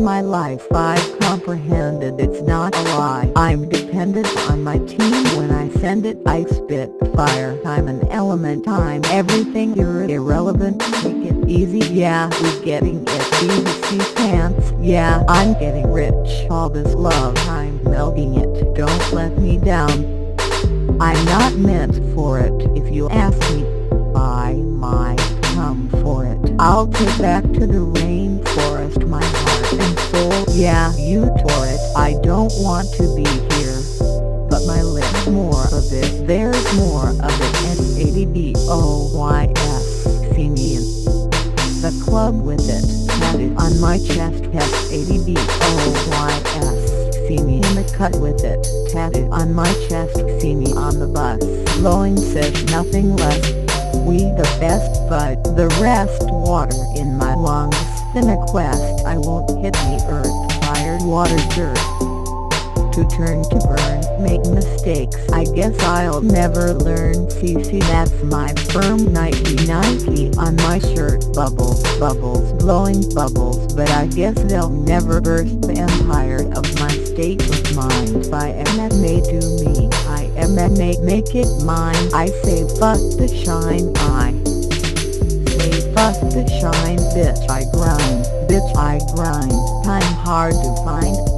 my life. I've comprehended it's not a lie. I'm dependent on my team. When I send it I spit fire. I'm an element, I'm everything. You're irrelevant, take it easy. Yeah, we're getting it. BBC pants. Yeah, I'm getting rich. All this love, I'm milking it. Don't let me down. I'm not meant for it. If you ask me, I might come for it. I'll take back to the rainforest my heart and soul. Yeah, you tore it. I don't want to be here, but my lips more of it. There's more of it. SADDOYS. See me in the club with it. Tatted on my chest. SADDOYS. See me in the cut with it. Tatted on my chest. See me on the bus. Blowing says nothing less. We the best, but the rest water in my lungs. In a quest I won't hit the earth. Fire, water, dirt. To turn to burn, make mistakes. I guess I'll never learn. CC, that's my firm Nike on my shirt. Bubbles, bubbles, blowing bubbles, but I guess they'll never burst the empire of my state of mind. By MMA to me, I MMA, make it mine. I say fuck the shine, I say fuck the shine. Bitch I grind, time hard to find.